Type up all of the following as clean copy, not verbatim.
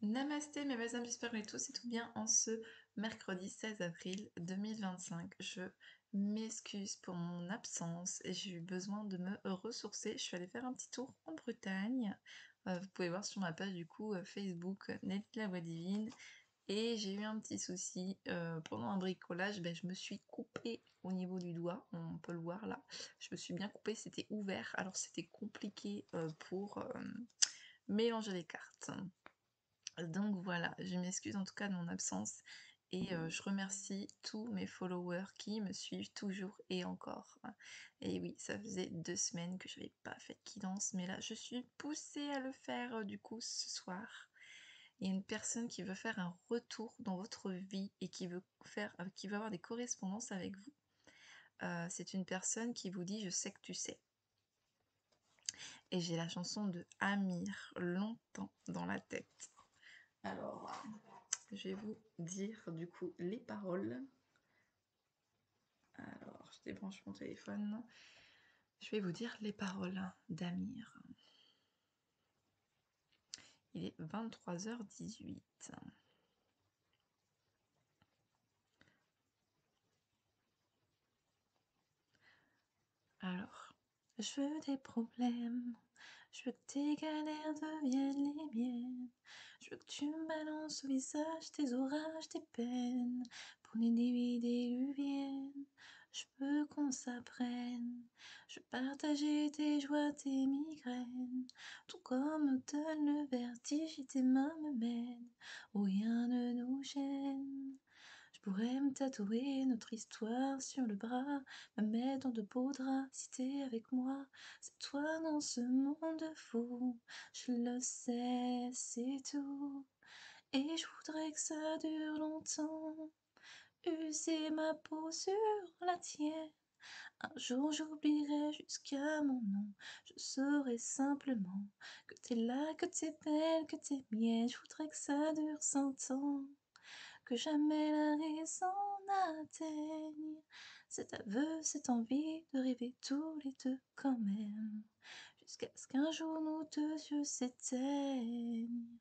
Namasté mes belles âmes, j'espère que vous allez tous et tout bien en ce mercredi 16 avril 2025. Je m'excuse pour mon absence et j'ai eu besoin de me ressourcer. Je suis allée faire un petit tour en Bretagne. Vous pouvez voir sur ma page du coup Facebook Nelly la Voix Divine. Et j'ai eu un petit souci pendant un bricolage, je me suis coupée au niveau du doigt, on peut le voir là. Je me suis bien coupée, c'était ouvert, alors c'était compliqué pour mélanger les cartes. Donc voilà, je m'excuse en tout cas de mon absence et je remercie tous mes followers qui me suivent toujours et encore. Et oui, ça faisait 2 semaines que je n'avais pas fait de guidance, mais là je suis poussée à le faire du coup ce soir. Il y a une personne qui veut faire un retour dans votre vie et qui veut avoir des correspondances avec vous. C'est une personne qui vous dit: «Je sais que tu sais». Et j'ai la chanson de Amir longtemps dans la tête. Alors, je vais vous dire du coup les paroles. Alors, je débranche mon téléphone. Je vais vous dire les paroles d'Amir. Il est 23h18. Alors, je veux des problèmes, je veux que tes galères deviennent les miennes, je veux que tu me balances au visage tes orages, tes peines, pour les nuits diluviennes, je veux qu'on s'apprenne, je veux partager tes joies, tes migraines, tout comme me donne le vertige et tes mains me mènent, où rien ne nous gêne. Je pourrais me tatouer notre histoire sur le bras, me mettre dans de beaux draps, si t'es avec moi, c'est toi dans ce monde fou, je le sais, c'est tout. Et je voudrais que ça dure longtemps, user ma peau sur la tienne. Un jour j'oublierai jusqu'à mon nom, je saurai simplement que t'es là, que t'es belle, que t'es mienne. Je voudrais que ça dure 100 ans, que jamais la raison n'atteigne cet aveu, cette envie de rêver tous les deux quand même, jusqu'à ce qu'un jour nos deux yeux s'éteignent.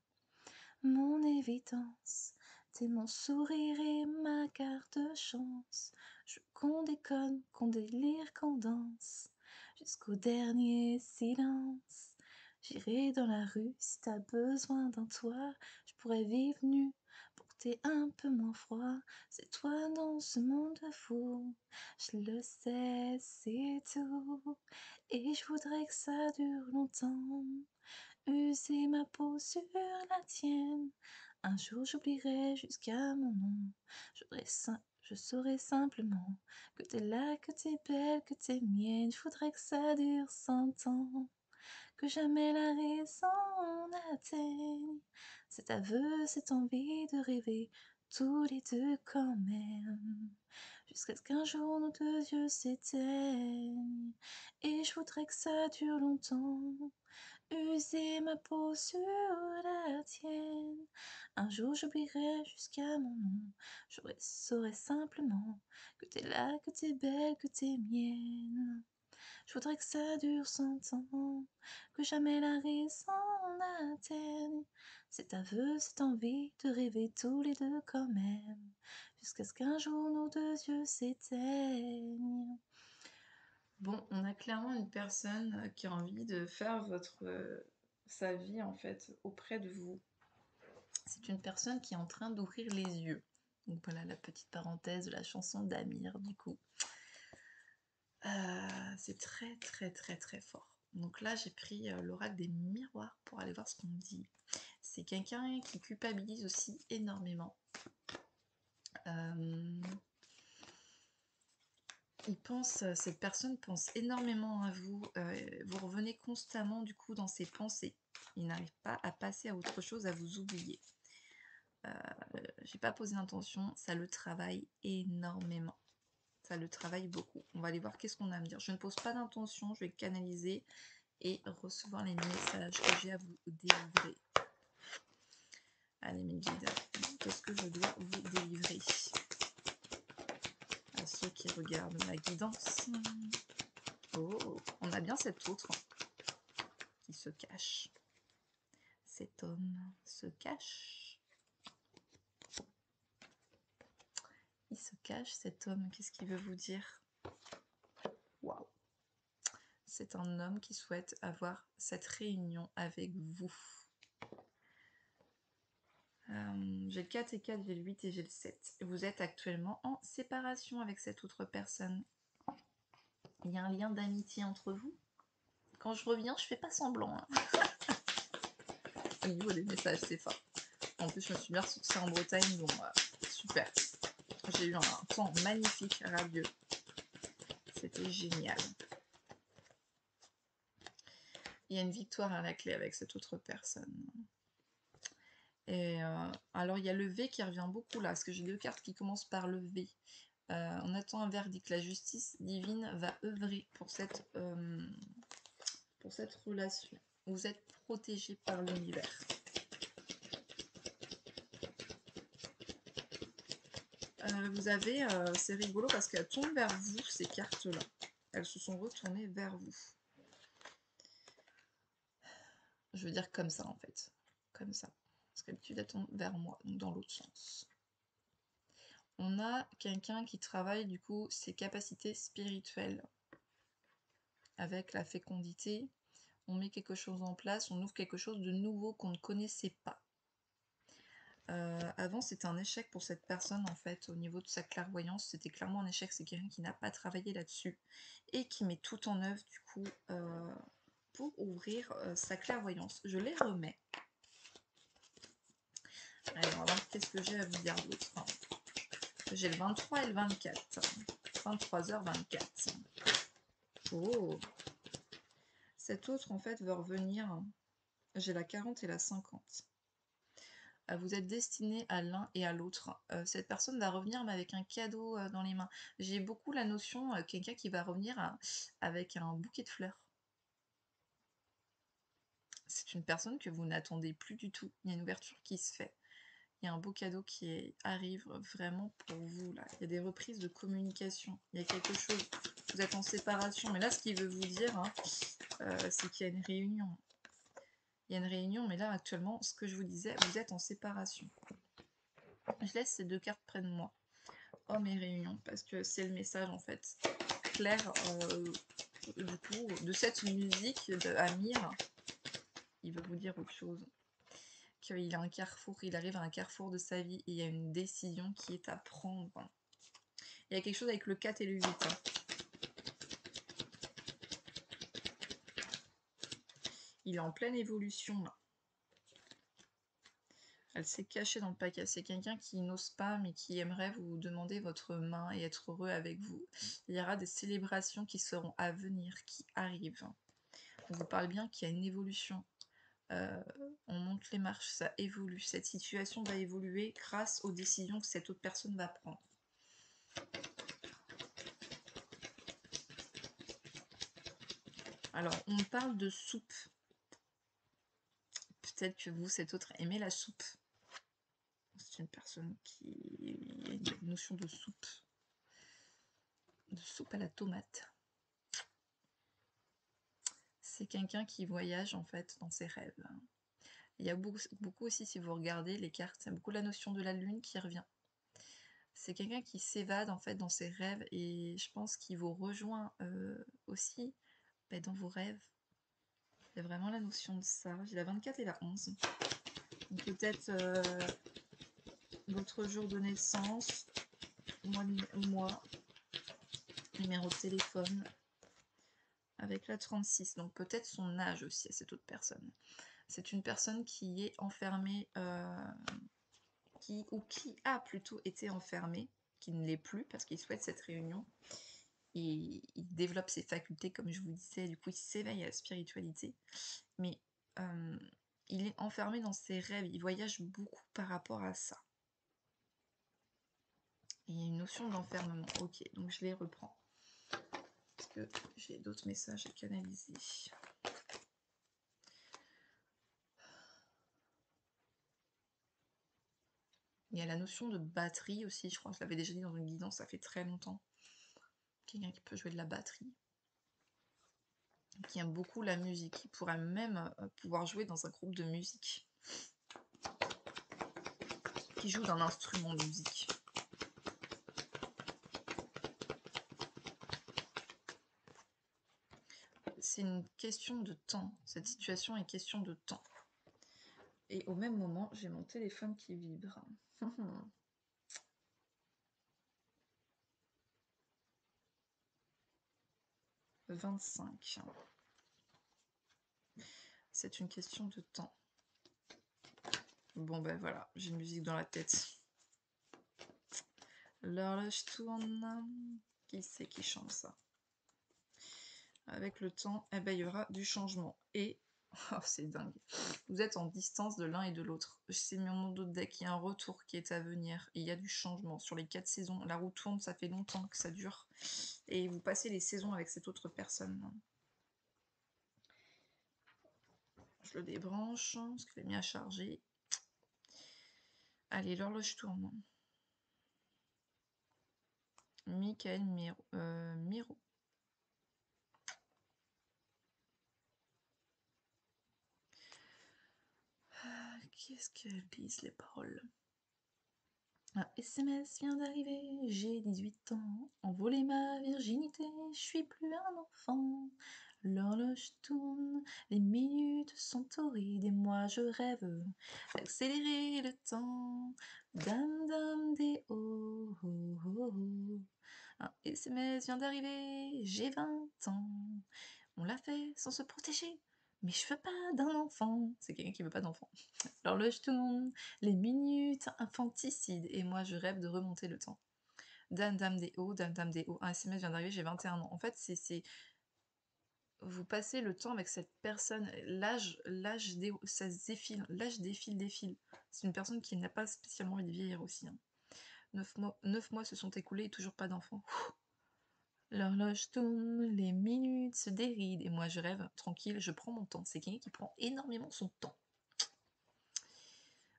Mon évidence, t'es mon sourire et ma carte de chance. Je veux qu'on déconne, qu'on délire, qu'on danse, jusqu'au dernier silence. J'irai dans la rue si t'as besoin d'un toit, je pourrais vivre nue pour que t'aies un peu moins froid. C'est toi dans ce monde fou, je le sais, c'est tout. Et je voudrais que ça dure longtemps, user ma peau sur la tienne. Un jour j'oublierai jusqu'à mon nom, je saurai simplement que t'es là, que t'es belle, que t'es mienne. Je voudrais que ça dure 100 ans, que jamais la raison n'atteigne cet aveu, cette envie de rêver tous les deux quand même, jusqu'à ce qu'un jour nos deux yeux s'éteignent. Et je voudrais que ça dure longtemps, user ma peau sur la tienne. Un jour j'oublierai jusqu'à mon nom, je saurai simplement que t'es là, que t'es belle, que t'es mienne. Je voudrais que ça dure 100 ans, que jamais la raison n'atteigne cet aveu, cette envie de rêver tous les deux quand même, jusqu'à ce qu'un jour nos deux yeux s'éteignent. Bon, on a clairement une personne qui a envie de faire sa vie en fait auprès de vous. C'est une personne qui est en train d'ouvrir les yeux. Donc voilà la petite parenthèse de la chanson d'Amir du coup. C'est très très très très fort. Donc là j'ai pris l'oracle des miroirs pour aller voir ce qu'on me dit. C'est quelqu'un qui culpabilise aussi énormément. Cette personne pense énormément à vous, vous revenez constamment du coup dans ses pensées. Il n'arrive pas à passer à autre chose, à vous oublier. J'ai pas posé d'intention, ça le travaille énormément. Ça le travaille beaucoup. On va aller voir qu'est-ce qu'on a à me dire. Je ne pose pas d'intention, je vais canaliser et recevoir les messages que j'ai à vous délivrer. Allez mes guides, qu'est-ce que je dois vous délivrer? À ceux qui regardent ma guidance. Oh, on a bien cet autre qui se cache. cet homme se cache. Il se cache, cet homme. Qu'est-ce qu'il veut vous dire? Waouh! C'est un homme qui souhaite avoir cette réunion avec vous. J'ai le 4 et 4, j'ai le 8 et j'ai le 7. Vous êtes actuellement en séparation avec cette autre personne. Il y a un lien d'amitié entre vous. Quand je reviens, je fais pas semblant. Hein. Au niveau des messages, c'est fort. En plus, je me suis bien ressourcée en Bretagne, donc super. J'ai eu un temps magnifique, radieux. C'était génial. Il y a une victoire à la clé avec cette autre personne. Et alors, il y a le V qui revient beaucoup là, parce que j'ai 2 cartes qui commencent par le V. On attend un verdict. La justice divine va œuvrer pour cette relation. Vous êtes protégé par l'univers. Vous avez, c'est rigolo parce qu'elles tombent vers vous, ces cartes-là. Elles se sont retournées vers vous. Je veux dire comme ça, en fait. Comme ça. Parce qu'habitude, elles tombent vers moi, donc dans l'autre sens. On a quelqu'un qui travaille, du coup, ses capacités spirituelles. Avec la fécondité, on met quelque chose en place, on ouvre quelque chose de nouveau qu'on ne connaissait pas. Avant, c'était un échec pour cette personne, en fait, au niveau de sa clairvoyance. C'était clairement un échec, c'est quelqu'un qui n'a pas travaillé là-dessus et qui met tout en œuvre, du coup, pour ouvrir sa clairvoyance. Je les remets. Allez, on va voir qu'est-ce que j'ai à vous dire d'autre. J'ai le 23 et le 24. 23h24. Oh! Cet autre, en fait, veut revenir. J'ai la 40 et la 50. Vous êtes destiné à l'un et à l'autre. Cette personne va revenir mais avec un cadeau dans les mains. J'ai beaucoup la notion, quelqu'un qui va revenir avec un bouquet de fleurs. C'est une personne que vous n'attendez plus du tout. Il y a une ouverture qui se fait. Il y a un beau cadeau qui arrive vraiment pour vous, là. Il y a des reprises de communication. Il y a quelque chose. Vous êtes en séparation. Mais là, ce qu'il veut vous dire, hein, c'est qu'il y a une réunion. Il y a une réunion, mais là, actuellement, ce que je vous disais, vous êtes en séparation. Je laisse ces 2 cartes près de moi. Homme et réunion, parce que c'est le message, en fait, clair, du coup, de cette musique de Amir. Il veut vous dire autre chose. Qu'il a un carrefour, il arrive à un carrefour de sa vie et il y a une décision qui est à prendre. Il y a quelque chose avec le 4 et le 8. Hein. Il est en pleine évolution, là. Elle s'est cachée dans le paquet. C'est quelqu'un qui n'ose pas, mais qui aimerait vous demander votre main et être heureux avec vous. Il y aura des célébrations qui seront à venir, qui arrivent. On vous parle bien qu'il y a une évolution. On monte les marches, ça évolue. Cette situation va évoluer grâce aux décisions que cette autre personne va prendre. Alors, on parle de soupe. Peut-être que vous, cet autre, aimez la soupe. C'est une personne qui a une notion de soupe. De soupe à la tomate. C'est quelqu'un qui voyage, en fait, dans ses rêves. Il y a beaucoup aussi, si vous regardez les cartes, il y a beaucoup la notion de la lune qui revient. C'est quelqu'un qui s'évade, en fait, dans ses rêves et je pense qu'il vous rejoint aussi dans vos rêves. Il y a vraiment la notion de ça. J'ai la 24 et la 11. Donc peut-être votre jour de naissance, mois, numéro de téléphone, avec la 36. Donc peut-être son âge aussi à cette autre personne. C'est une personne qui est enfermée, qui a plutôt été enfermée, qui ne l'est plus parce qu'il souhaite cette réunion. Il développe ses facultés, comme je vous disais, du coup il s'éveille à la spiritualité. Mais il est enfermé dans ses rêves, il voyage beaucoup par rapport à ça. Il y a une notion d'enfermement. Ok, donc je les reprends. Parce que j'ai d'autres messages à canaliser. Il y a la notion de batterie aussi, je crois que je l'avais déjà dit dans une guidance, ça fait très longtemps. Quelqu'un qui peut jouer de la batterie. Qui aime beaucoup la musique, qui pourrait même pouvoir jouer dans un groupe de musique. qui joue d'un instrument de musique. C'est une question de temps. Cette situation est question de temps. Et au même moment, j'ai mon téléphone qui vibre. 25. C'est une question de temps. Bon ben voilà, j'ai une musique dans la tête. L'horloge tourne. Qui c'est qui chante ça? Avec le temps, eh ben, il y aura du changement. Et, oh, c'est dingue, vous êtes en distance de l'un et de l'autre. C'est mon dos de deck, il y a un retour qui est à venir. Il y a du changement. Sur les 4 saisons, la roue tourne, ça fait longtemps que ça dure. Et vous passez les saisons avec cette autre personne. Je le débranche, parce qu'il est mis à charger. Allez, l'horloge tourne. Michael Miro. Qu'est-ce qu'elles disent les paroles? Un SMS vient d'arriver, j'ai 18 ans, envolé ma virginité, je suis plus un enfant. L'horloge tourne, les minutes sont torrides et moi je rêve d'accélérer le temps. Dame dame des oh oh oh oh. Un SMS vient d'arriver, j'ai 20 ans. On l'a fait sans se protéger, mais je veux pas d'un enfant. C'est quelqu'un qui veut pas d'enfant. L'horloge tourne, les minutes infanticides, et moi je rêve de remonter le temps. Dame dame des hauts, dame dame des hauts. Un SMS vient d'arriver, j'ai 21 ans. En fait, c'est vous passez le temps avec cette personne. L'âge ça se défile, l'âge défile. C'est une personne qui n'a pas spécialement envie de vieillir aussi. 9 mois se sont écoulés et toujours pas d'enfant. L'horloge tourne, les minutes se dérident, et moi je rêve tranquille, je prends mon temps. C'est quelqu'un qui prend énormément son temps.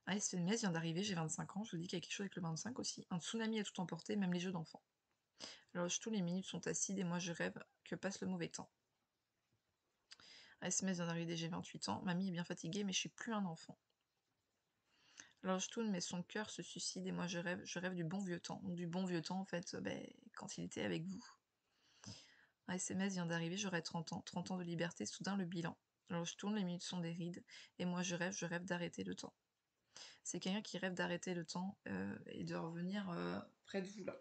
Un SMS vient d'arriver, j'ai 25 ans, je vous dis qu'il y a quelque chose avec le 25 aussi. Un tsunami a tout emporté, même les jeux d'enfants. L'horloge tourne, les minutes sont acides, et moi je rêve que passe le mauvais temps. Un SMS vient d'arriver, j'ai 28 ans, mamie est bien fatiguée, mais je suis plus un enfant. L'horloge tourne, mais son cœur se suicide, et moi je rêve du bon vieux temps. Donc du bon vieux temps, en fait, quand il était avec vous. Un SMS vient d'arriver, j'aurai 30 ans. 30 ans de liberté, soudain le bilan. Alors je tourne, les minutes sont des rides, et moi je rêve d'arrêter le temps. C'est quelqu'un qui rêve d'arrêter le temps et de revenir près de vous là.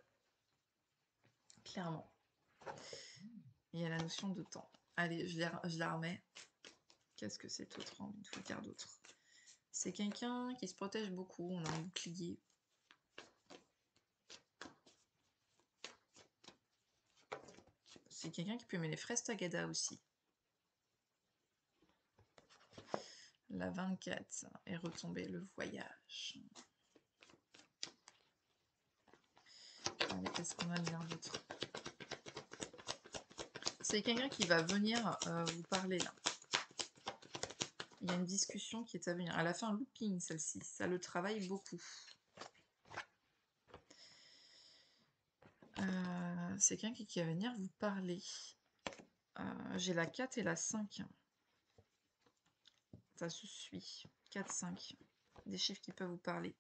Clairement. Il y a la notion de temps. Allez, je la remets. Qu'est-ce que c'est autre envie de vous dire d'autre? C'est quelqu'un qui se protège beaucoup, on a un bouclier. C'est quelqu'un qui peut aimer les fraises tagada aussi. La 24 est retombée, le voyage. Allez, qu'est-ce qu'on a bien d'autre? C'est quelqu'un qui va venir vous parler là. Il y a une discussion qui est à venir. Elle a fait un looping celle-ci, ça le travaille beaucoup. C'est quelqu'un qui va venir vous parler. J'ai la 4 et la 5. Ça se suit. 4, 5. Des chiffres qui peuvent vous parler.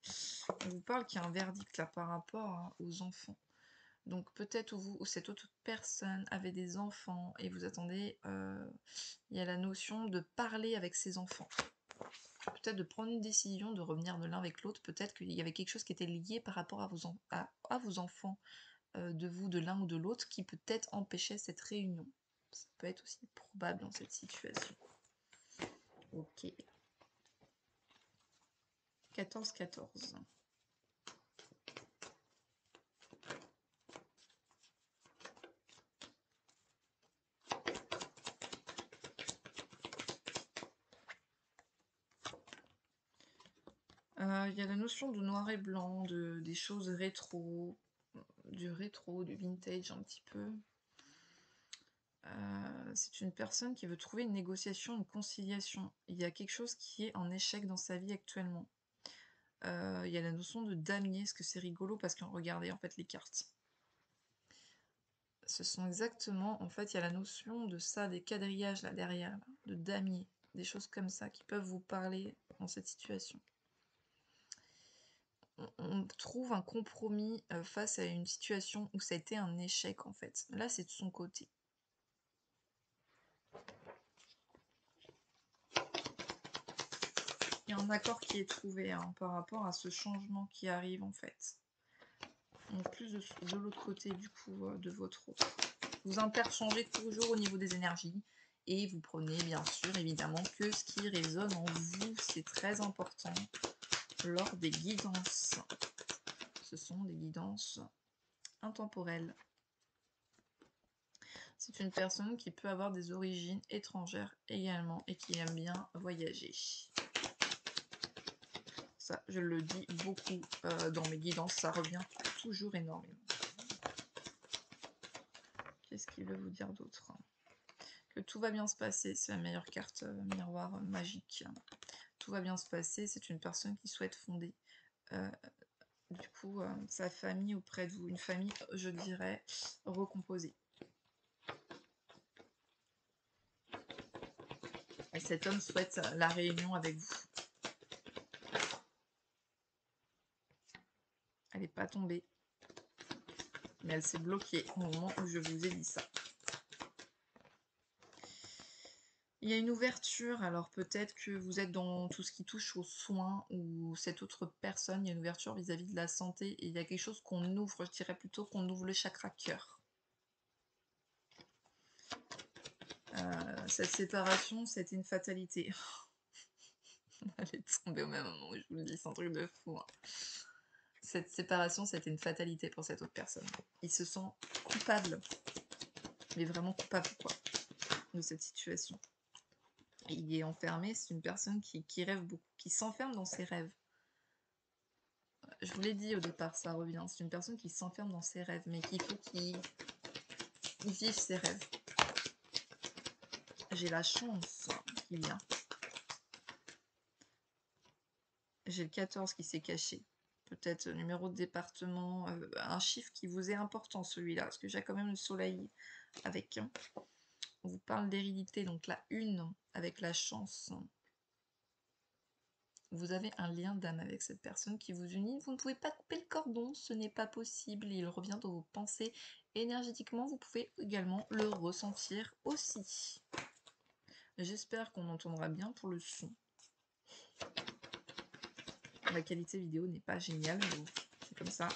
On vous parle qu'il y a un verdict là par rapport aux enfants. Donc peut-être vous ou cette autre personne avait des enfants et vous attendez, il y a la notion de parler avec ses enfants. Peut-être de prendre une décision, de revenir de l'un avec l'autre. Peut-être qu'il y avait quelque chose qui était lié par rapport à vos enfants, de vous, de l'un ou de l'autre, qui peut-être empêchait cette réunion. Ça peut être aussi probable dans cette situation. Ok. 14, 14. Il y a la notion de noir et blanc, des choses rétro, du vintage un petit peu. C'est une personne qui veut trouver une négociation, une conciliation. Il y a quelque chose qui est en échec dans sa vie actuellement. Il y a la notion de damier, est-ce que c'est rigolo parce que regardez en fait les cartes. Ce sont exactement, en fait, il y a la notion de ça, des quadrillages là derrière, là, de damier. Des choses comme ça qui peuvent vous parler dans cette situation. On trouve un compromis face à une situation où ça a été un échec en fait. Là, c'est de son côté. Il y a un accord qui est trouvé hein, par rapport à ce changement qui arrive en fait. Donc plus de l'autre côté du coup de votre autre. Vous interchangez toujours au niveau des énergies et vous prenez bien sûr évidemment que ce qui résonne en vous, c'est très important lors des guidances. Ce sont des guidances intemporelles. C'est une personne qui peut avoir des origines étrangères également et qui aime bien voyager. Ça, je le dis beaucoup dans mes guidances, ça revient toujours énormément. Qu'est-ce qu'il veut vous dire d'autre? Que tout va bien se passer, c'est la meilleure carte miroir magique. Tout va bien se passer, c'est une personne qui souhaite fonder du coup sa famille auprès de vous. Une famille, je dirais, recomposée. Et cet homme souhaite la réunion avec vous. Elle n'est pas tombée. Mais elle s'est bloquée au moment où je vous ai dit ça. Il y a une ouverture, alors peut-être que vous êtes dans tout ce qui touche aux soins ou cette autre personne, il y a une ouverture vis-à-vis de la santé et il y a quelque chose qu'on ouvre, je dirais plutôt qu'on ouvre le chakra cœur. Cette séparation, c'était une fatalité. Elle est tombée au même moment où je vous le dis, c'est un truc de fou. Hein. Cette séparation, c'était une fatalité pour cette autre personne. Il se sent coupable, mais vraiment coupable quoi, de cette situation. Il est enfermé, c'est une personne qui rêve beaucoup, qui s'enferme dans ses rêves. Je vous l'ai dit au départ, ça revient. C'est une personne qui s'enferme dans ses rêves, mais qu'il faut qu'il vive ses rêves. J'ai la chance qu'il vient. J'ai le 14 qui s'est caché. Peut-être numéro de département, un chiffre qui vous est important celui-là, parce que j'ai quand même le soleil avec. On vous parle d'hérédité, donc la une avec la chance. Vous avez un lien d'âme avec cette personne qui vous unit. Vous ne pouvez pas couper le cordon, ce n'est pas possible. Il revient dans vos pensées. Énergétiquement, vous pouvez également le ressentir aussi. J'espère qu'on entendra bien pour le son. La qualité vidéo n'est pas géniale, mais c'est comme ça.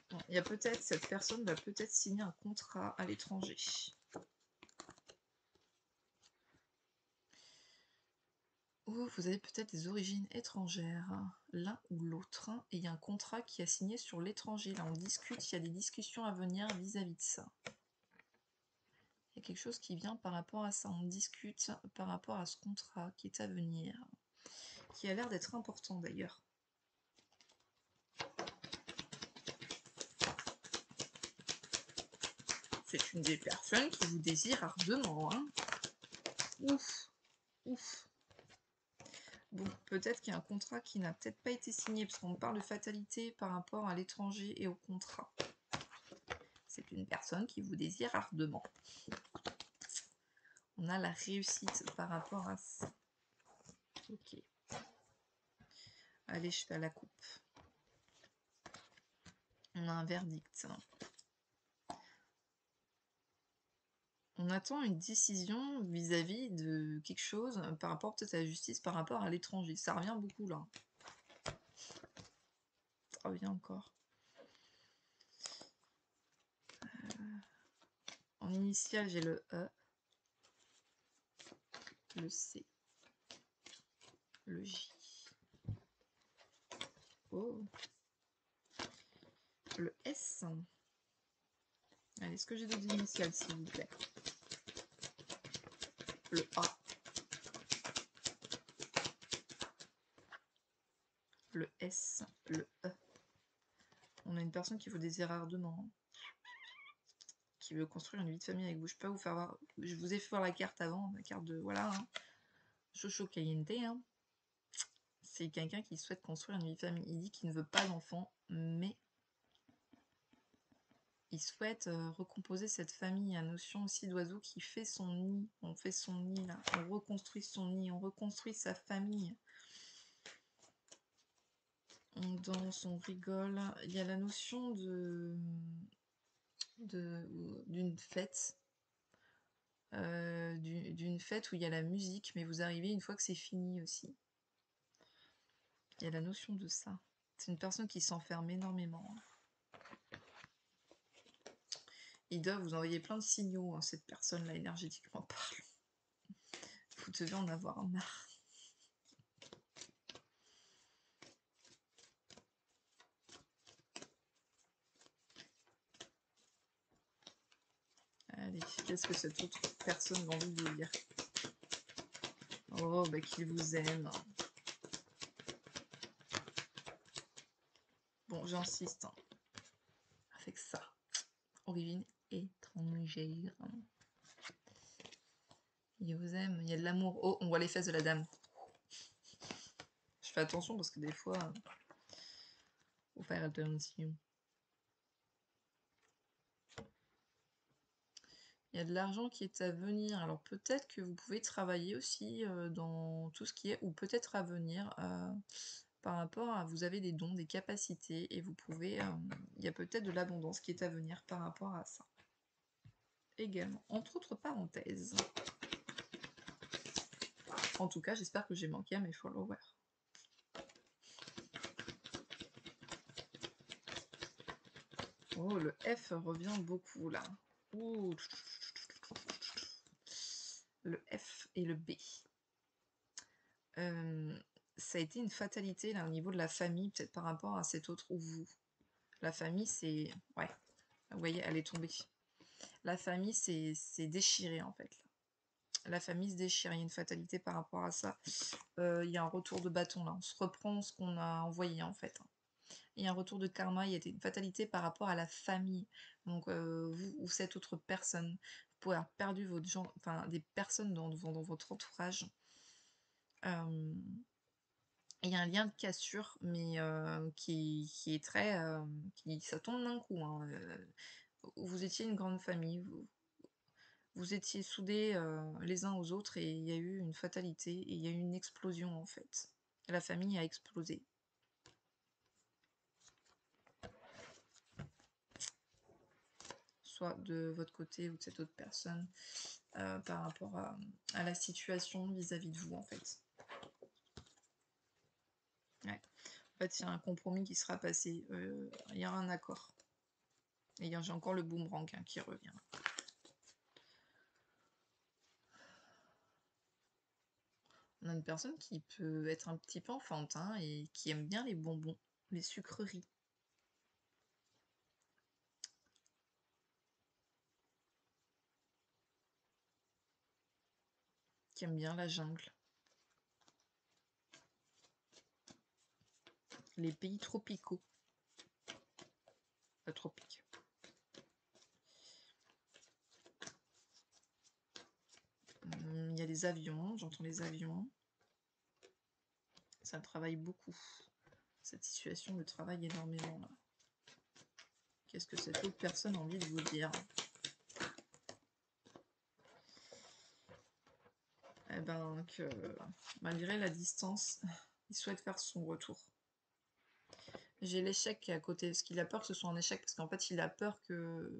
Bon, il y a peut-être, cette personne va peut-être signer un contrat à l'étranger. Ou vous avez peut-être des origines étrangères, l'un ou l'autre, et il y a un contrat qui est signé sur l'étranger. Là, on discute, il y a des discussions à venir vis-à-vis de ça. Il y a quelque chose qui vient par rapport à ça. On discute par rapport à ce contrat qui est à venir, qui a l'air d'être important d'ailleurs. C'est une des personnes qui vous désire ardemment. Hein. Ouf, ouf. Bon, peut-être qu'il y a un contrat qui n'a peut-être pas été signé, parce qu'on parle de fatalité par rapport à l'étranger et au contrat. C'est une personne qui vous désire ardemment. On a la réussite par rapport à ça. Ok. Allez, je fais à la coupe. On a un verdict. On attend une décision vis-à-vis de quelque chose par rapport peut-être à la justice, par rapport à l'étranger. Ça revient beaucoup là. Ça revient encore. En initial, j'ai le E, le C, le J. Oh. Le S. Allez, est-ce que j'ai d'autres initiales, s'il vous plaît? Le A. Le S, le E. On a une personne qui vous désire ardemment. Qui veut construire une vie de famille avec vous. Je peux pas vous faire voir. Je vous ai fait voir la carte avant, la carte de voilà. Hein. Chocho Caliente. Hein. C'est quelqu'un qui souhaite construire une vie de famille. Il dit qu'il ne veut pas d'enfant, mais il souhaite recomposer cette famille. Il y a notion aussi d'oiseau qui fait son nid. On fait son nid là, on reconstruit son nid, on reconstruit sa famille. On danse, on rigole. Il y a la notion d'une fête. D'une fête où il y a la musique, mais vous arrivez une fois que c'est fini aussi. Il y a la notion de ça. C'est une personne qui s'enferme énormément. Il doit vous envoyer plein de signaux, hein, cette personne-là, énergétiquement parlant. Vous devez en avoir marre. Allez, qu'est-ce que cette autre personne a envie de vous dire? Oh, bah qu'il vous aime. Bon, j'insiste, hein. Avec ça. Origine étrangère. Il vous aime, il y a de l'amour. Oh, on voit les fesses de la dame. Je fais attention parce que des fois, faut faire attention. Il y a de l'argent qui est à venir. Alors peut-être que vous pouvez travailler aussi dans tout ce qui est, ou peut-être à venir, par rapport à, vous avez des dons, des capacités, et vous pouvez, il y a peut-être de l'abondance qui est à venir par rapport à ça. Également, entre autres parenthèses. En tout cas, j'espère que j'ai manqué à mes followers. Oh, le F revient beaucoup là. Ouh. Le F et le B. Ça a été une fatalité là au niveau de la famille, peut-être par rapport à cet autre ou vous. La famille, c'est... Ouais, vous voyez, elle est tombée. La famille, c'est déchiré en fait. Là. La famille se déchire, il y a une fatalité par rapport à ça. Il y a un retour de bâton là, on se reprend ce qu'on a envoyé en fait. Il y a un retour de karma, il y a une fatalité par rapport à la famille. Donc vous ou cette autre personne, vous pouvez avoir perdu votre gens, enfin des personnes dans votre entourage. Il y a un lien de cassure, mais qui est très... ça tombe d'un coup. Hein. Vous étiez une grande famille, vous étiez soudés les uns aux autres, et il y a eu une fatalité, et il y a eu une explosion en fait. La famille a explosé. Soit de votre côté ou de cette autre personne, par rapport à la situation vis-à-vis de vous en fait. Ouais. En fait, il y a un compromis qui sera passé, il y aura un accord. Et j'ai encore le boomerang qui revient. On a une personne qui peut être un petit peu enfantin et qui aime bien les bonbons, les sucreries. Qui aime bien la jungle. Les pays tropicaux. Tropiques. Il y a des avions, j'entends les avions. Ça travaille beaucoup. Cette situation me travaille énormément là. Qu'est-ce que cette autre personne a envie de vous dire? Eh ben, que malgré la distance, il souhaite faire son retour. J'ai l'échec qui est à côté, parce qu'il a peur que ce soit un échec, parce qu'en fait, il a peur que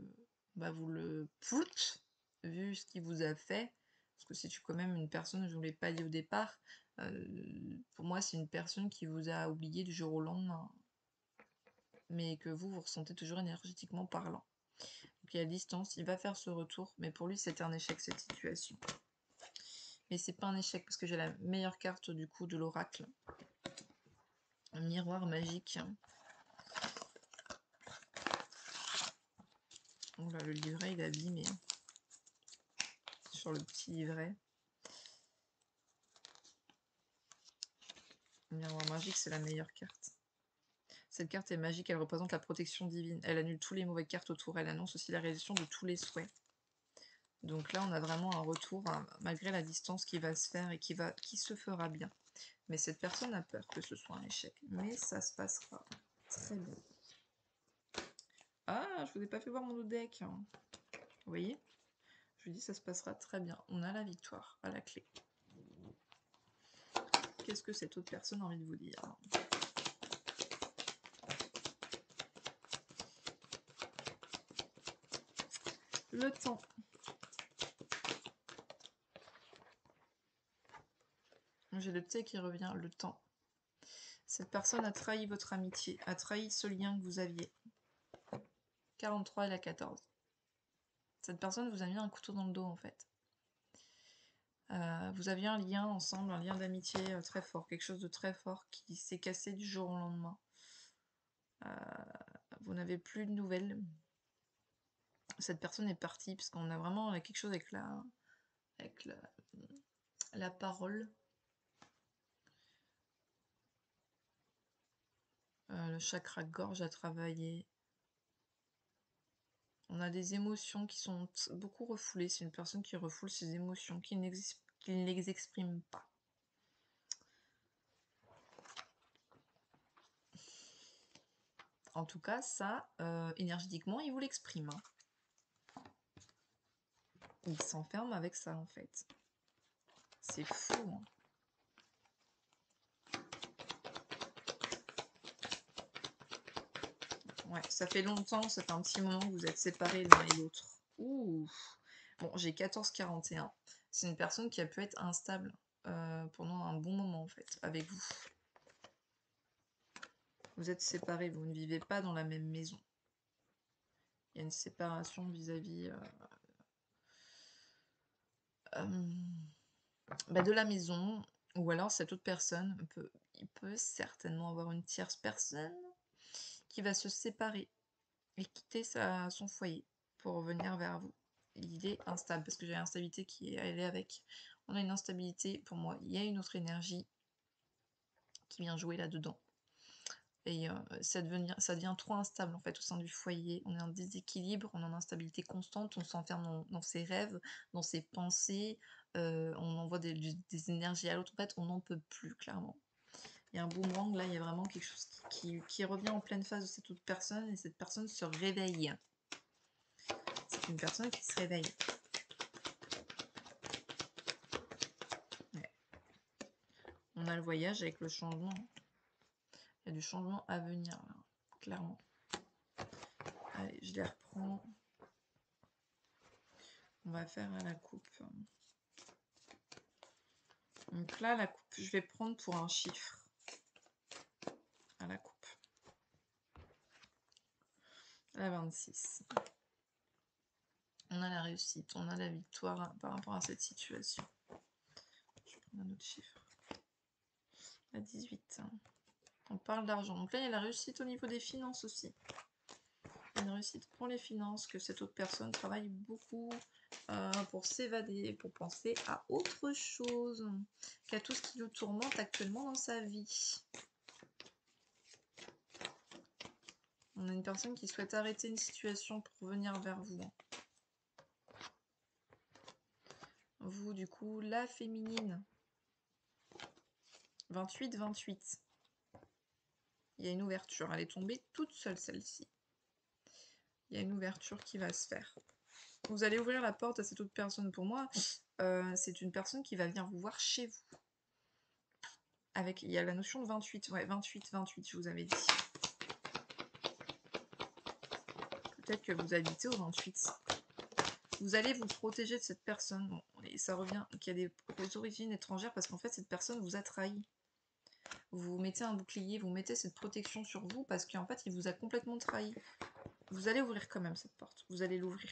vous le pout, vu ce qu'il vous a fait. Parce que c'est quand même une personne, je ne vous l'ai pas dit au départ, pour moi, c'est une personne qui vous a oublié du jour au lendemain. Mais que vous ressentez toujours énergétiquement parlant. Donc il y a distance, il va faire ce retour, mais pour lui, c'était un échec cette situation. Mais c'est pas un échec, parce que j'ai la meilleure carte du coup de l'oracle. Un miroir magique. Oh là, le livret, il est abîmé. Sur le petit livret. Le miroir magique, c'est la meilleure carte. Cette carte est magique, elle représente la protection divine. Elle annule tous les mauvaises cartes autour. Elle annonce aussi la réalisation de tous les souhaits. Donc là, on a vraiment un retour, malgré la distance, qui va se faire et qui se fera bien. Mais cette personne a peur que ce soit un échec. Mais ça se passera très bien. Ah, je vous ai pas fait voir mon autre deck. Vous voyez? Je vous dis, ça se passera très bien. On a la victoire à la clé. Qu'est-ce que cette autre personne a envie de vous dire? Le temps. J'ai le T qui revient, le temps. Cette personne a trahi votre amitié, a trahi ce lien que vous aviez. 43 et la 14. Cette personne vous a mis un couteau dans le dos en fait. Vous aviez un lien ensemble, un lien d'amitié très fort, quelque chose de très fort qui s'est cassé du jour au lendemain. Vous n'avez plus de nouvelles. Cette personne est partie parce qu'on a vraiment quelque chose avec la parole. Le chakra gorge à travailler. On a des émotions qui sont beaucoup refoulées. C'est une personne qui refoule ses émotions, qui ne les exprime pas. En tout cas, ça, énergétiquement, il vous l'exprime. Hein. Il s'enferme avec ça, en fait. C'est fou. Hein. Ouais, ça fait longtemps, ça fait un petit moment que vous êtes séparés l'un et l'autre. Ouh. Bon, j'ai 14-41. C'est une personne qui a pu être instable pendant un bon moment, en fait, avec vous. Vous êtes séparés, vous ne vivez pas dans la même maison. Il y a une séparation vis-à-vis de la maison, ou alors cette autre personne, il peut certainement avoir une tierce personne qui va se séparer et quitter son foyer pour venir vers vous. Il est instable, parce que j'ai l'instabilité qui est allée avec. On a une instabilité, pour moi, il y a une autre énergie qui vient jouer là-dedans. Et ça devient trop instable en fait au sein du foyer. On est en déséquilibre, on est en instabilité constante, on s'enferme dans ses rêves, dans ses pensées, on envoie des énergies à l'autre. En fait, on n'en peut plus, clairement. Il y a un boomerang, là, il y a vraiment quelque chose qui revient en pleine face de cette autre personne, et cette personne se réveille. C'est une personne qui se réveille. Ouais. On a le voyage avec le changement. Il y a du changement à venir, là, clairement. Allez, je les reprends. On va faire à la coupe. Donc là, la coupe, je vais prendre pour un chiffre. À la coupe. La 26. On a la réussite, on a la victoire par rapport à cette situation. Je vais prendre un autre chiffre. La 18. On parle d'argent. Donc là, il y a la réussite au niveau des finances aussi. Une réussite pour les finances, que cette autre personne travaille beaucoup pour s'évader, pour penser à autre chose, qu'à tout ce qui le tourmente actuellement dans sa vie. On a une personne qui souhaite arrêter une situation pour venir vers vous. Vous, du coup, la féminine. 28-28. Il y a une ouverture. Elle est tombée toute seule, celle-ci. Il y a une ouverture qui va se faire. Vous allez ouvrir la porte à cette autre personne. Pour moi, c'est une personne qui va venir vous voir chez vous. Il y a la notion de 28. Ouais, 28-28, je vous avais dit. Peut-être que vous habitez au 28. Vous allez vous protéger de cette personne. Bon, et ça revient qu'il y a des origines étrangères parce qu'en fait, cette personne vous a trahi. Vous mettez un bouclier, vous mettez cette protection sur vous parce qu'en fait, il vous a complètement trahi. Vous allez ouvrir quand même cette porte. Vous allez l'ouvrir.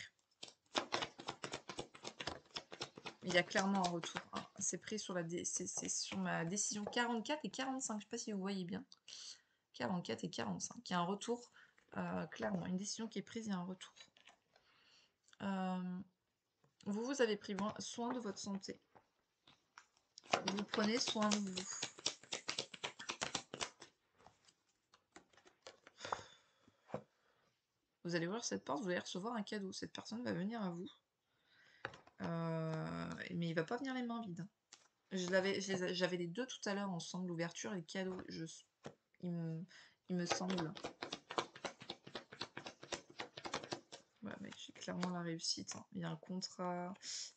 Il y a clairement un retour. Hein. C'est pris sur c'est sur ma décision 44 et 45. Je ne sais pas si vous voyez bien. 44 et 45. Il y a un retour. Clairement, une décision qui est prise, il y a un retour. Vous avez pris soin de votre santé. Vous prenez soin de vous. Vous allez ouvrir cette porte, vous allez recevoir un cadeau. Cette personne va venir à vous. Mais il va pas venir les mains vides. J'avais les deux tout à l'heure ensemble, l'ouverture et le cadeau. Il me semble. Ouais, mec, j'ai clairement la réussite, hein. Il y a un contrat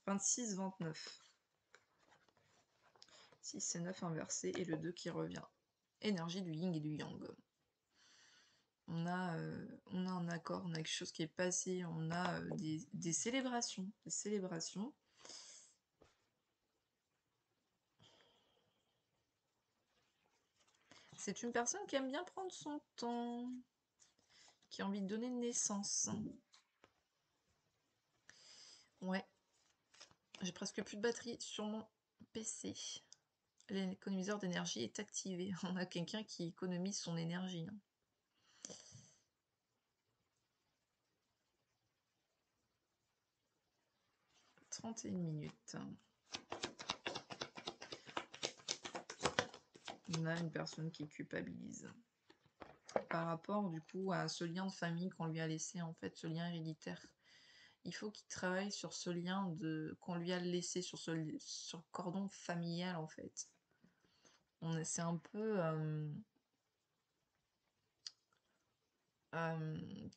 26-29. 6 et 9 inversé et le 2 qui revient. Énergie du yin et du yang. On a un accord, on a quelque chose qui est passé, on a des célébrations. Des célébrations. C'est une personne qui aime bien prendre son temps, qui a envie de donner naissance. Ouais. J'ai presque plus de batterie sur mon PC. L'économiseur d'énergie est activé. On a quelqu'un qui économise son énergie. 31 minutes. On a une personne qui culpabilise. Par rapport, du coup, à ce lien de famille qu'on lui a laissé, en fait, ce lien héréditaire. Il faut qu'il travaille sur ce lien qu'on lui a laissé, sur le cordon familial, en fait. C'est un peu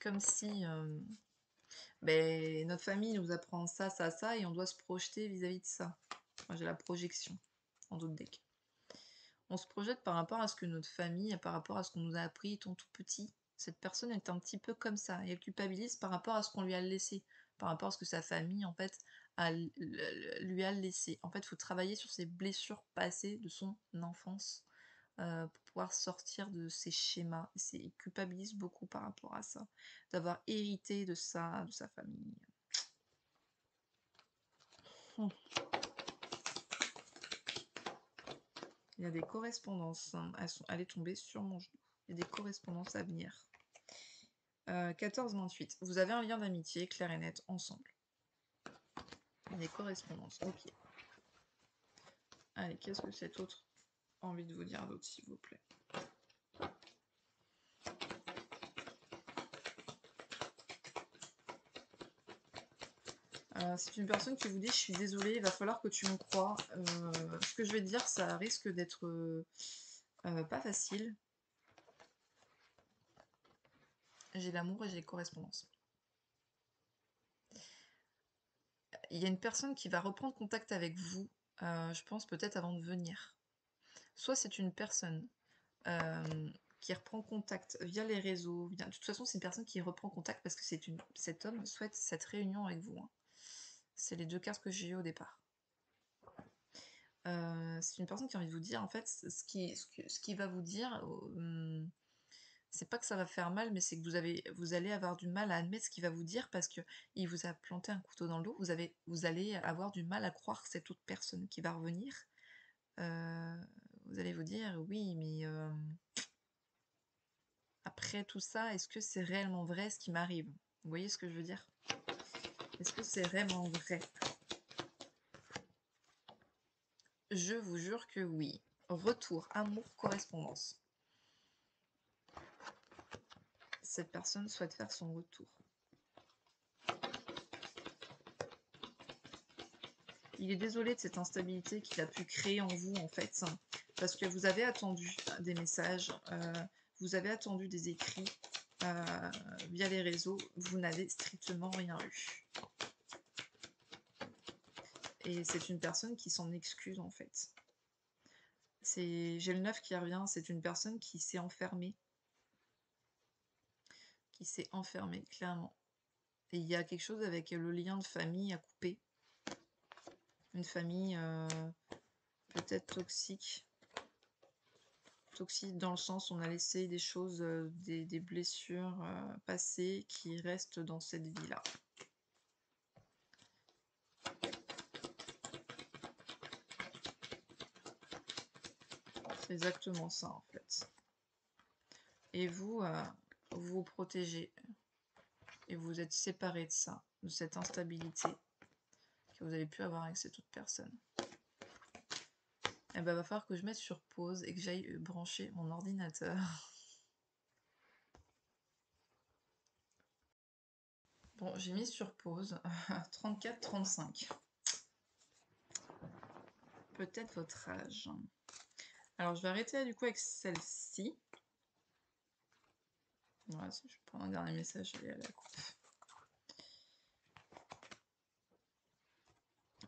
comme si notre famille nous apprend ça, ça, ça, et on doit se projeter vis-à-vis de ça. Moi, j'ai la projection en d'autres decks. On se projette par rapport à ce que notre famille, par rapport à ce qu'on nous a appris étant tout petit. Cette personne est un petit peu comme ça, et elle culpabilise par rapport à ce qu'on lui a laissé, par rapport à ce que sa famille, en fait, lui a laissé. En fait, il faut travailler sur ses blessures passées de son enfance pour pouvoir sortir de ces schémas. Il culpabilise beaucoup par rapport à ça, d'avoir hérité de ça, de sa famille. Il y a des correspondances, hein. Elle est tombée sur mon genou. Il y a des correspondances à venir. 14-28. Vous avez un lien d'amitié clair et net ensemble. Il y a des correspondances. Ok. Allez, qu'est-ce que cet autre a envie de vous dire d'autre, s'il vous plaît? C'est une personne qui vous dit: je suis désolée, il va falloir que tu me crois. Ce que je vais te dire, ça risque d'être pas facile. J'ai l'amour et j'ai les correspondances. Il y a une personne qui va reprendre contact avec vous, je pense peut-être avant de venir. Soit c'est une personne qui reprend contact via les réseaux. De toute façon, c'est une personne qui reprend contact parce que cet homme souhaite cette réunion avec vous, hein. C'est les deux cartes que j'ai eues au départ. C'est une personne qui a envie de vous dire, en fait, ce qui va vous dire, c'est pas que ça va faire mal, mais c'est que vous allez avoir du mal à admettre ce qu'il va vous dire parce que il vous a planté un couteau dans le dos. Vous allez avoir du mal à croire que cette autre personne qui va revenir. Vous allez vous dire, oui, mais après tout ça, est-ce que c'est réellement vrai ce qui m'arrive? Vous voyez ce que je veux dire? Est-ce que c'est vraiment vrai? Je vous jure que oui. Retour, amour, correspondance. Cette personne souhaite faire son retour. Il est désolé de cette instabilité qu'il a pu créer en vous, en fait, parce que vous avez attendu des messages, vous avez attendu des écrits via les réseaux, vous n'avez strictement rien eu. Et c'est une personne qui s'en excuse, en fait. J'ai le 9 qui revient, c'est une personne qui s'est enfermée. Qui s'est enfermée, clairement. Et il y a quelque chose avec le lien de famille à couper. Une famille peut-être toxique. Toxique dans le sens où on a laissé des choses, des blessures passées qui restent dans cette vie-là. C'est exactement ça, en fait. Et vous, vous vous protégez. Et vous êtes séparés de ça, de cette instabilité que vous avez pu avoir avec cette autre personne. Eh ben, va falloir que je mette sur pause et que j'aille brancher mon ordinateur. Bon, j'ai mis sur pause. 34-35. Peut-être votre âge. Alors, je vais arrêter du coup avec celle-ci. Voilà, si je prends un dernier message, je vais aller à la coupe.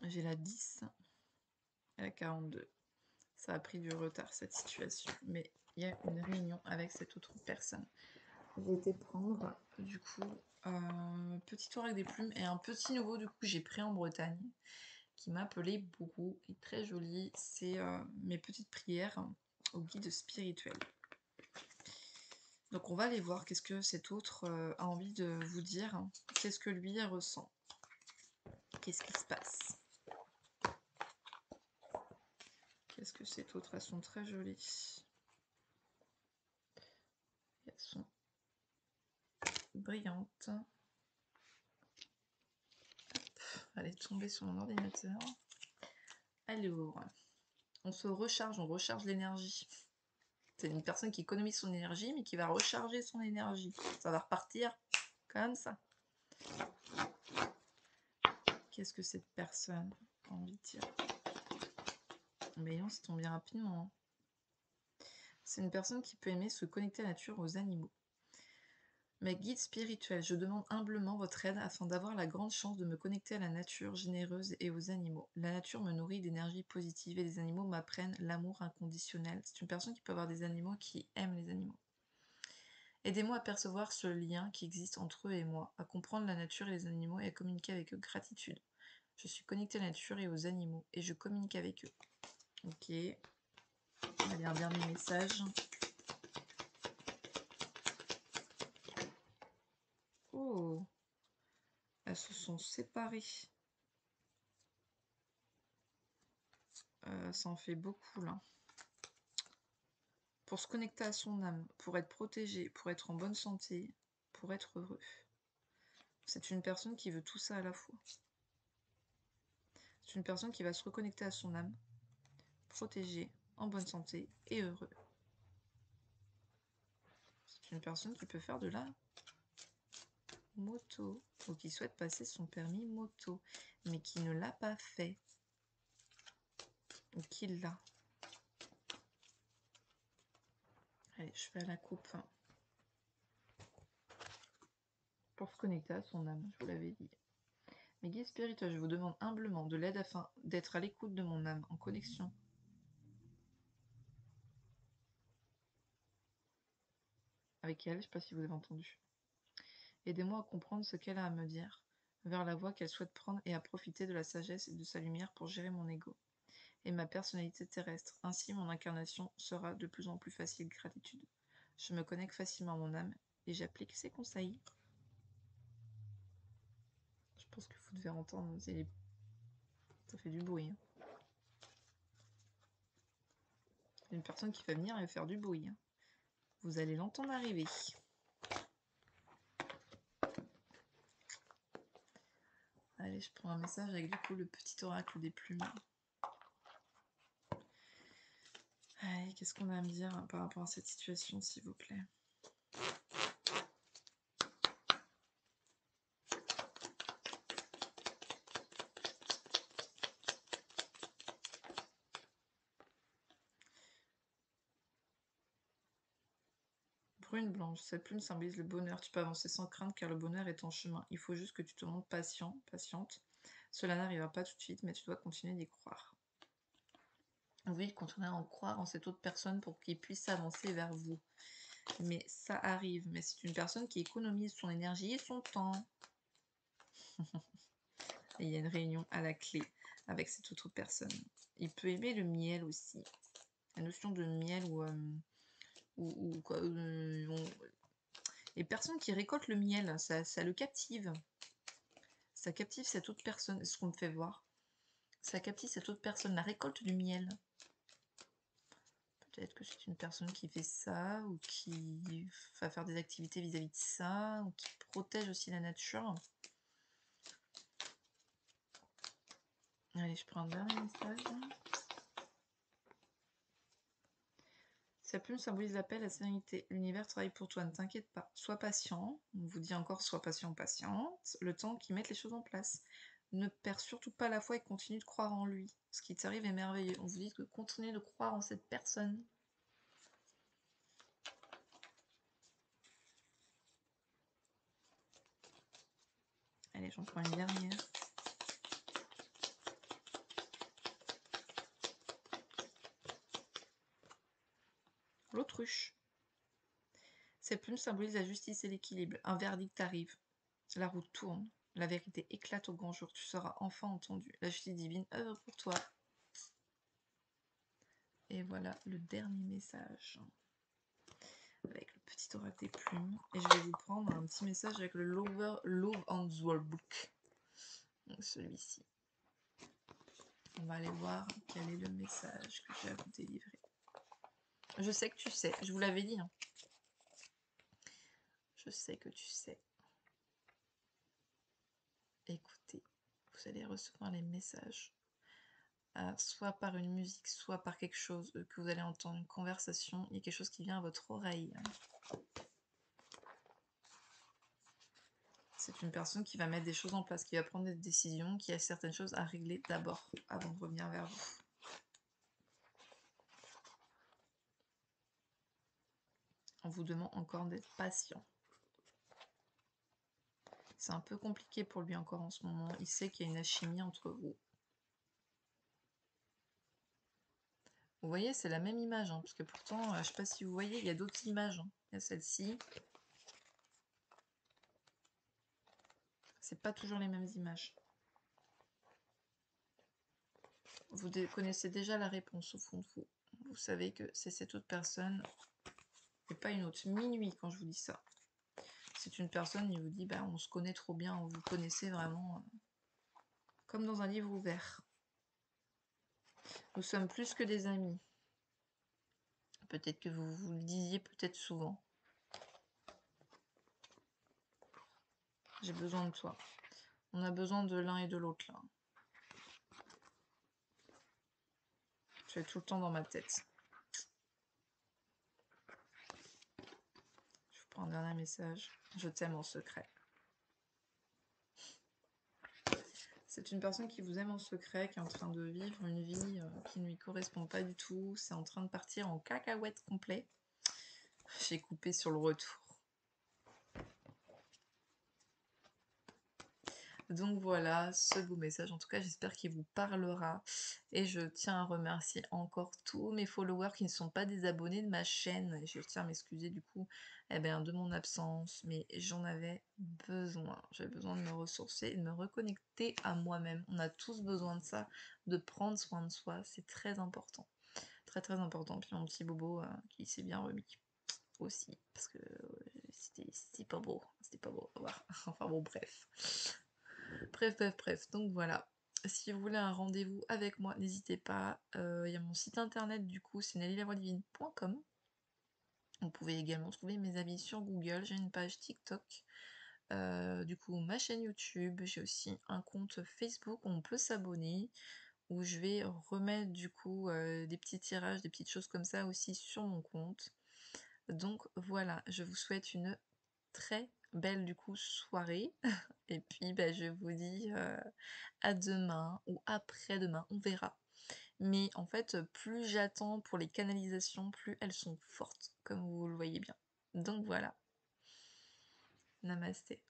J'ai la 10 et la 42. Ça a pris du retard cette situation, mais il y a une réunion avec cette autre personne. J'ai été prendre du coup petit tour avec des plumes et un petit nouveau du coup que j'ai pris en Bretagne qui m'appelait beaucoup et très joli. C'est mes petites prières au guide spirituel. Donc on va aller voir qu'est-ce que cet autre a envie de vous dire, qu'est-ce que lui ressent, qu'est-ce qui se passe. Qu'est-ce que cet autre, elles sont très jolies. Elles sont brillantes. Elle est tombée sur mon ordinateur. Alors, on se recharge, on recharge l'énergie. C'est une personne qui économise son énergie, mais qui va recharger son énergie. Ça va repartir comme ça. Qu'est-ce que cette personne a envie de dire? Mais non, c'est tombé rapidement. Hein. C'est une personne qui peut aimer se connecter à la nature, aux animaux. Mes guides spirituels, je demande humblement votre aide afin d'avoir la grande chance de me connecter à la nature généreuse et aux animaux. La nature me nourrit d'énergie positive et les animaux m'apprennent l'amour inconditionnel. C'est une personne qui peut avoir des animaux qui aiment les animaux. Aidez-moi à percevoir ce lien qui existe entre eux et moi, à comprendre la nature et les animaux et à communiquer avec eux gratitude. Je suis connectée à la nature et aux animaux et je communique avec eux. Ok. On va lire un dernier message. Oh, elles se sont séparées. Ça en fait beaucoup là. Pour se connecter à son âme, pour être protégé, pour être en bonne santé, pour être heureux. C'est une personne qui veut tout ça à la fois. C'est une personne qui va se reconnecter à son âme, protégé, en bonne santé et heureux. C'est une personne qui peut faire de la moto, ou qui souhaite passer son permis moto, mais qui ne l'a pas fait, ou qui l'a. Allez, je fais à la coupe. Pour se connecter à son âme, je vous l'avais dit. Mes guides spirituels, je vous demande humblement de l'aide afin d'être à l'écoute de mon âme, en connexion. Avec elle, je ne sais pas si vous avez entendu. Aidez-moi à comprendre ce qu'elle a à me dire, vers la voie qu'elle souhaite prendre et à profiter de la sagesse et de sa lumière pour gérer mon ego et ma personnalité terrestre. Ainsi, mon incarnation sera de plus en plus facile. Gratitude. Je me connecte facilement à mon âme et j'applique ses conseils. Je pense que vous devez entendre, ça fait du bruit. Hein. Une personne qui va venir et faire du bruit. Hein. Vous allez l'entendre arriver. Allez, je prends un message avec du coup le petit oracle des plumes. Allez, qu'est-ce qu'on a à me dire par rapport à cette situation, s'il vous plaît? Brune blanche, cette plume symbolise le bonheur. Tu peux avancer sans crainte car le bonheur est en chemin. Il faut juste que tu te montres patient, patiente. Cela n'arrivera pas tout de suite, mais tu dois continuer d'y croire. Oui, continuer à en croire en cette autre personne pour qu'il puisse avancer vers vous. Mais ça arrive. Mais c'est une personne qui économise son énergie et son temps. Et il y a une réunion à la clé avec cette autre personne. Il peut aimer le miel aussi. La notion de miel ou quoi, les personnes qui récoltent le miel, ça le captive. Ça captive cette autre personne, ce qu'on me fait voir. Ça captive cette autre personne, la récolte du miel. Peut-être que c'est une personne qui fait ça, ou qui va faire des activités vis-à-vis de ça, ou qui protège aussi la nature. Allez, je prends un dernier message. Sa plume symbolise l'appel à la sérénité. L'univers travaille pour toi, ne t'inquiète pas. Sois patient. On vous dit encore, sois patient, patiente. Le temps qu'ils mettent les choses en place. Ne perds surtout pas la foi et continue de croire en lui. Ce qui t'arrive est merveilleux. On vous dit de continuer de croire en cette personne. Allez, j'en prends une dernière. L'autruche. Cette plume symbolise la justice et l'équilibre. Un verdict arrive. La roue tourne. La vérité éclate au grand jour. Tu seras enfin entendu. La justice divine œuvre pour toi. Et voilà le dernier message. Avec le petit oracle des plumes. Et je vais vous prendre un petit message avec le Love and Book. Donc celui-ci. On va aller voir quel est le message que j'ai à vous délivrer. Je sais que tu sais. Je vous l'avais dit. Hein. Je sais que tu sais. Écoutez, vous allez recevoir les messages. Soit par une musique, soit par quelque chose que vous allez entendre, une conversation. Il y a quelque chose qui vient à votre oreille. Hein. C'est une personne qui va mettre des choses en place, qui va prendre des décisions, qui a certaines choses à régler d'abord, avant de revenir vers vous. On vous demande encore d'être patient. C'est un peu compliqué pour lui encore en ce moment. Il sait qu'il y a une alchimie entre vous. Vous voyez, c'est la même image, hein, parce que pourtant, je ne sais pas si vous voyez, il y a d'autres images. Hein. Il y a celle-ci. C'est pas toujours les mêmes images. Vous connaissez déjà la réponse au fond de vous. Vous savez que c'est cette autre personne et pas une autre. Minuit quand je vous dis ça. C'est une personne, il vous dit, bah, on se connaît trop bien, vous connaissez vraiment comme dans un livre ouvert. Nous sommes plus que des amis. Peut-être que vous vous le disiez peut-être souvent. J'ai besoin de toi. On a besoin de l'un et de l'autre là. Tu es tout le temps dans ma tête. Je vous prends un dernier message. Je t'aime en secret. C'est une personne qui vous aime en secret, qui est en train de vivre une vie qui ne lui correspond pas du tout. C'est en train de partir en cacahuète complet. J'ai coupé sur le retour. Donc voilà, ce beau message, en tout cas j'espère qu'il vous parlera. Et je tiens à remercier encore tous mes followers qui ne sont pas des abonnés de ma chaîne. Et je tiens à m'excuser du coup de mon absence, mais j'en avais besoin. J'avais besoin de me ressourcer et de me reconnecter à moi-même. On a tous besoin de ça, de prendre soin de soi, c'est très important. Très très important. Puis mon petit bobo qui s'est bien remis aussi, parce que c'était pas beau. C'était pas beau à voir. Enfin bon, bref. Bref, donc voilà. Si vous voulez un rendez-vous avec moi, n'hésitez pas. Il y a mon site internet du coup, c'est nellylavoidivine.com. Vous pouvez également trouver mes avis sur Google. J'ai une page TikTok. Du coup, ma chaîne YouTube. J'ai aussi un compte Facebook où on peut s'abonner. Où je vais remettre du coup des petits tirages, des petites choses comme ça aussi sur mon compte. Donc voilà, je vous souhaite une très belle du coup soirée. Et puis je vous dis à demain ou après-demain, on verra. Mais en fait, plus j'attends pour les canalisations, plus elles sont fortes, comme vous le voyez bien. Donc voilà. Namasté.